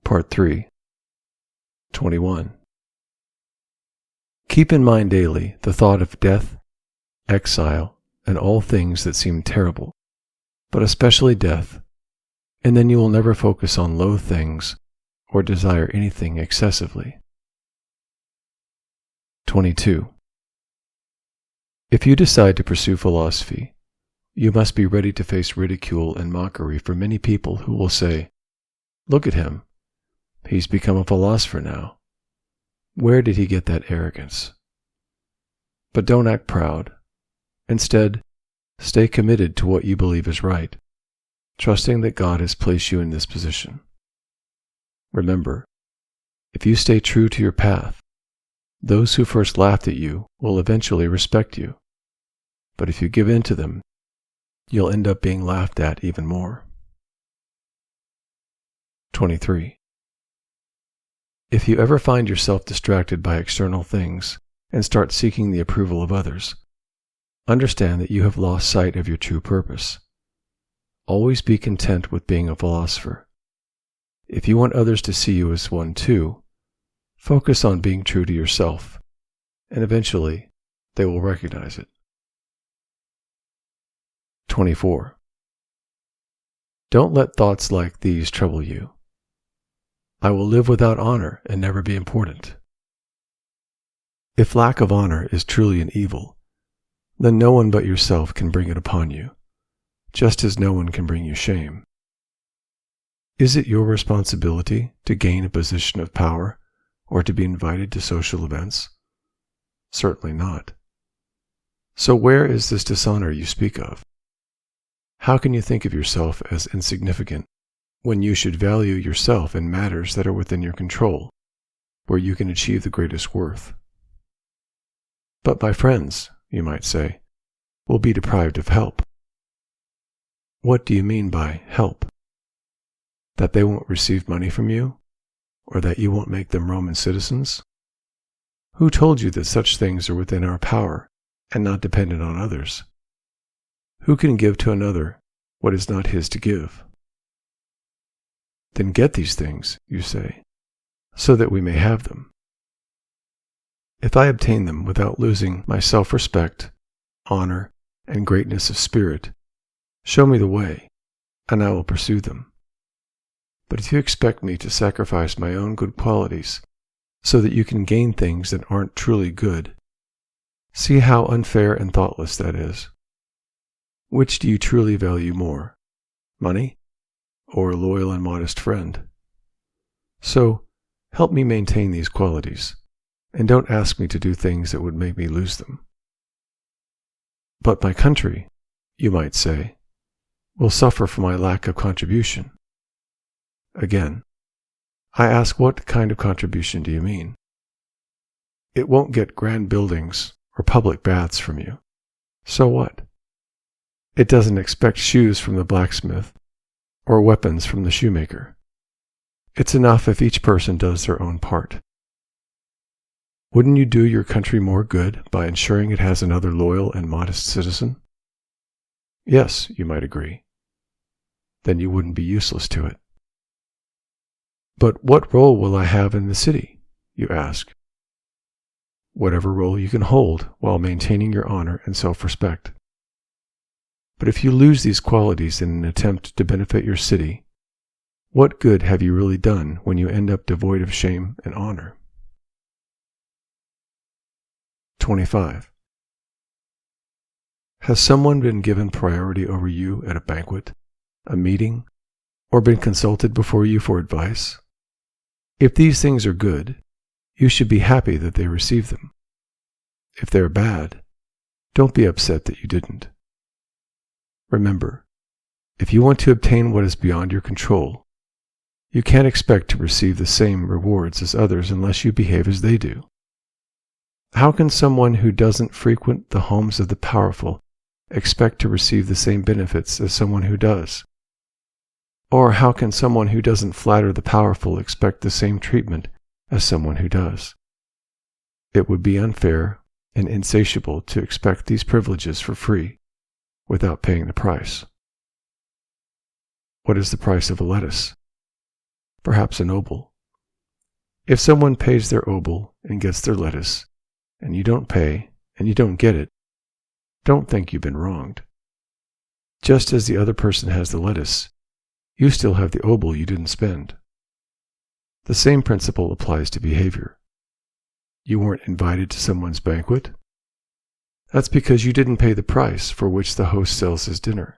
Part 3. 21. Keep in mind daily the thought of death, exile, and all things that seem terrible, but especially death, and then you will never focus on low things or desire anything excessively. 22. If you decide to pursue philosophy, you must be ready to face ridicule and mockery from many people who will say, "Look at him. He's become a philosopher now. Where did he get that arrogance?" But don't act proud. Instead, stay committed to what you believe is right, trusting that God has placed you in this position. Remember, if you stay true to your path, those who first laughed at you will eventually respect you. But if you give in to them, you'll end up being laughed at even more. 23. If you ever find yourself distracted by external things and start seeking the approval of others, understand that you have lost sight of your true purpose. Always be content with being a philosopher. If you want others to see you as one too, focus on being true to yourself, and eventually they will recognize it. 24. Don't let thoughts like these trouble you. I will live without honor and never be important. If lack of honor is truly an evil, then no one but yourself can bring it upon you, just as no one can bring you shame. Is it your responsibility to gain a position of power or to be invited to social events? Certainly not. So where is this dishonor you speak of? How can you think of yourself as insignificant when you should value yourself in matters that are within your control, where you can achieve the greatest worth? But my friends, you might say, will be deprived of help. What do you mean by help? That they won't receive money from you? Or that you won't make them Roman citizens? Who told you that such things are within our power and not dependent on others? Who can give to another what is not his to give? Then get these things, you say, so that we may have them. If I obtain them without losing my self-respect, honor, and greatness of spirit, show me the way, and I will pursue them. But if you expect me to sacrifice my own good qualities so that you can gain things that aren't truly good, see how unfair and thoughtless that is. Which do you truly value more, money or a loyal and modest friend? So, help me maintain these qualities, and don't ask me to do things that would make me lose them. But my country, you might say, will suffer from my lack of contribution. Again, I ask, what kind of contribution do you mean? It won't get grand buildings or public baths from you. So what? It doesn't expect shoes from the blacksmith or weapons from the shoemaker. It's enough if each person does their own part. Wouldn't you do your country more good by ensuring it has another loyal and modest citizen? Yes, you might agree. Then you wouldn't be useless to it. But what role will I have in the city, you ask? Whatever role you can hold while maintaining your honor and self-respect. But if you lose these qualities in an attempt to benefit your city, what good have you really done when you end up devoid of shame and honor? 25. Has someone been given priority over you at a banquet, a meeting, or been consulted before you for advice? If these things are good, you should be happy that they received them. If they're bad, don't be upset that you didn't. Remember, if you want to obtain what is beyond your control, you can't expect to receive the same rewards as others unless you behave as they do. How can someone who doesn't frequent the homes of the powerful expect to receive the same benefits as someone who does? Or how can someone who doesn't flatter the powerful expect the same treatment as someone who does? It would be unfair and insatiable to expect these privileges for free without paying the price. What is the price of a lettuce? perhaps an obol. If someone pays their obol and gets their lettuce, and you don't pay and you don't get it, don't think you've been wronged. Just as the other person has the lettuce, you still have the obol you didn't spend. The same principle applies to behavior. You weren't invited to someone's banquet? That's because you didn't pay the price for which the host sells his dinner.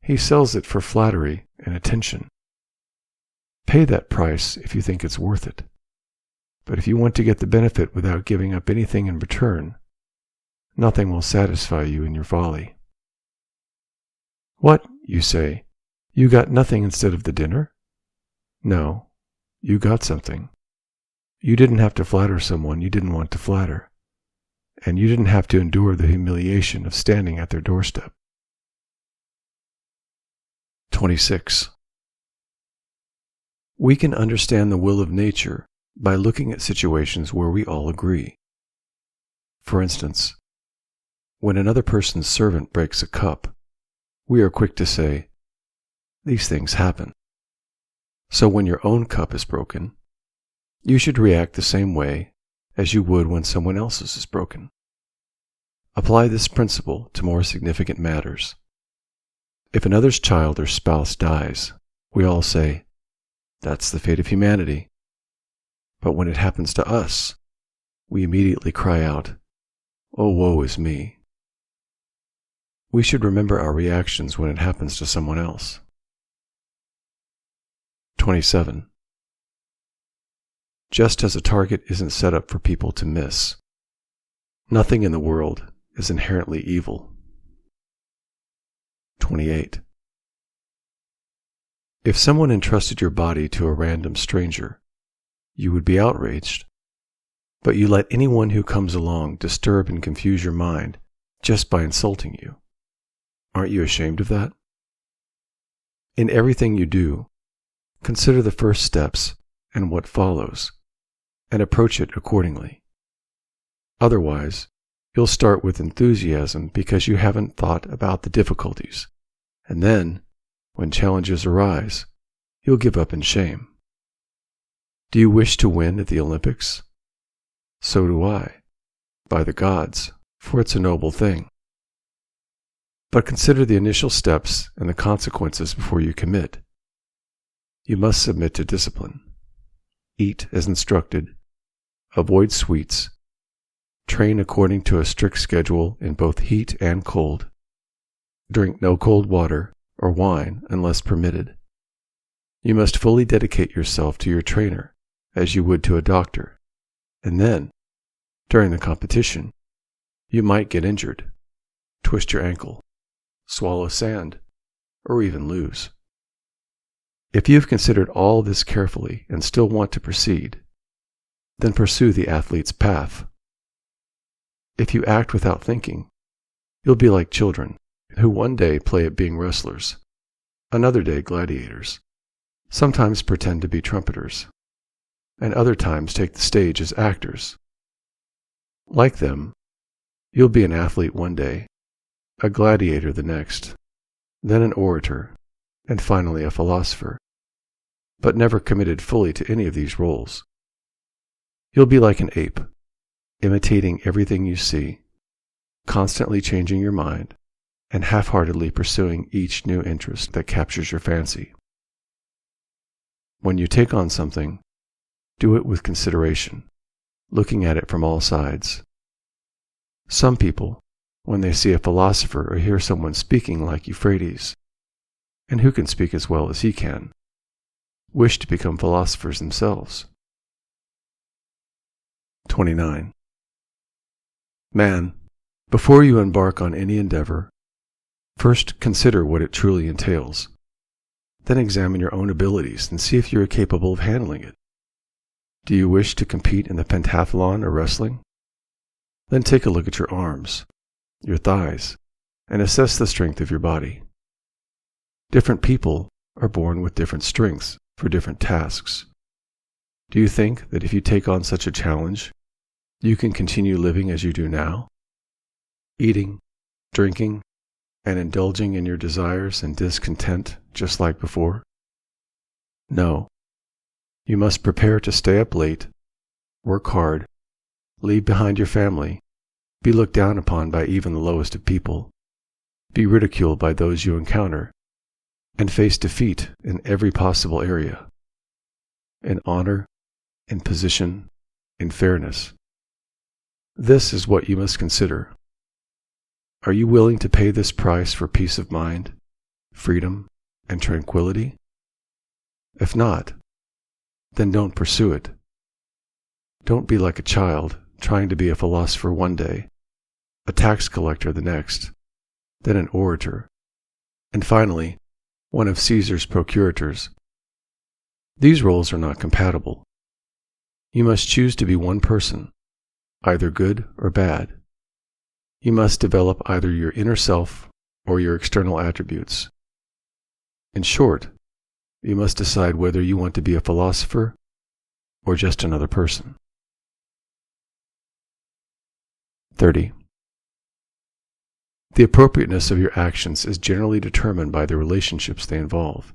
He sells it for flattery and attention. Pay that price if you think it's worth it. But if you want to get the benefit without giving up anything in return, nothing will satisfy you in your folly. What, you say, you got nothing instead of the dinner? No, you got something. You didn't have to flatter someone you didn't want to flatter, and you didn't have to endure the humiliation of standing at their doorstep. 26. We can understand the will of nature by looking at situations where we all agree. For instance, when another person's servant breaks a cup, we are quick to say, "These things happen." So when your own cup is broken, you should react the same way as you would when someone else's is broken. Apply this principle to more significant matters. If another's child or spouse dies, we all say, "That's the fate of humanity." But when it happens to us, we immediately cry out, "Oh, woe is me." We should remember our reactions when it happens to someone else. 27. Just as a target isn't set up for people to miss, nothing in the world is inherently evil. 28. If someone entrusted your body to a random stranger, you would be outraged, but you let anyone who comes along disturb and confuse your mind just by insulting you. Aren't you ashamed of that? In everything you do, consider the first steps and what follows, and approach it accordingly. Otherwise, you'll start with enthusiasm because you haven't thought about the difficulties, and then, when challenges arise, you'll give up in shame. Do you wish to win at the Olympics? So do I, by the gods, for it's a noble thing. But consider the initial steps and the consequences before you commit. You must submit to discipline. Eat as instructed. Avoid sweets. Train according to a strict schedule in both heat and cold. Drink no cold water or wine unless permitted. You must fully dedicate yourself to your trainer as you would to a doctor, and then, during the competition, you might get injured, twist your ankle, swallow sand, or even lose. If you have considered all this carefully and still want to proceed, then pursue the athlete's path. If you act without thinking, you'll be like children who one day play at being wrestlers, another day gladiators, sometimes pretend to be trumpeters, and other times take the stage as actors. Like them, you'll be an athlete one day, a gladiator the next, then an orator, and finally a philosopher, but never committed fully to any of these roles. You'll be like an ape, imitating everything you see, constantly changing your mind, and half-heartedly pursuing each new interest that captures your fancy. When you take on something, do it with consideration, looking at it from all sides. Some people, when they see a philosopher or hear someone speaking like Euphrates, and who can speak as well as he can, wish to become philosophers themselves. 29. Man, before you embark on any endeavor, first consider what it truly entails. Then examine your own abilities and see if you are capable of handling it. Do you wish to compete in the pentathlon or wrestling? Then take a look at your arms, your thighs, and assess the strength of your body. Different people are born with different strengths for different tasks. Do you think that if you take on such a challenge, you can continue living as you do now? Eating, drinking, and indulging in your desires and discontent just like before? No, You must prepare to stay up late, work hard, leave behind your family, be looked down upon by even the lowest of people, be ridiculed by those you encounter, and face defeat in every possible area, in honor, in position, in fairness. This is what you must consider. Are you willing to pay this price for peace of mind, freedom, and tranquility? If not, then don't pursue it. Don't be like a child trying to be a philosopher one day, a tax collector the next, then an orator, and finally, one of Caesar's procurators. These roles are not compatible. You must choose to be one person, either good or bad. You must develop either your inner self or your external attributes. In short, you must decide whether you want to be a philosopher or just another person. 30. The appropriateness of your actions is generally determined by the relationships they involve.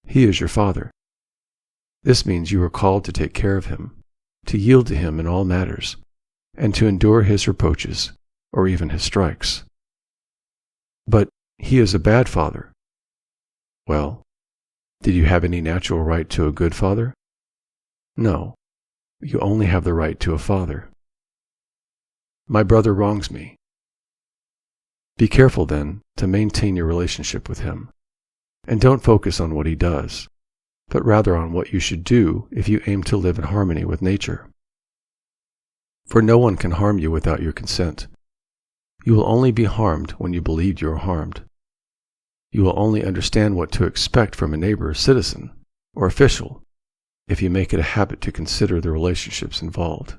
He is your father. This means you are called to take care of him, to yield to him in all matters, and to endure his reproaches, or even his strikes. But he is a bad father. Well, did you have any natural right to a good father? No, you only have the right to a father. My brother wrongs me. Be careful, then, to maintain your relationship with him, and don't focus on what he does, but rather on what you should do if you aim to live in harmony with nature. For no one can harm you without your consent. You will only be harmed when you believe you are harmed. You will only understand what to expect from a neighbor, citizen, or official if you make it a habit to consider the relationships involved.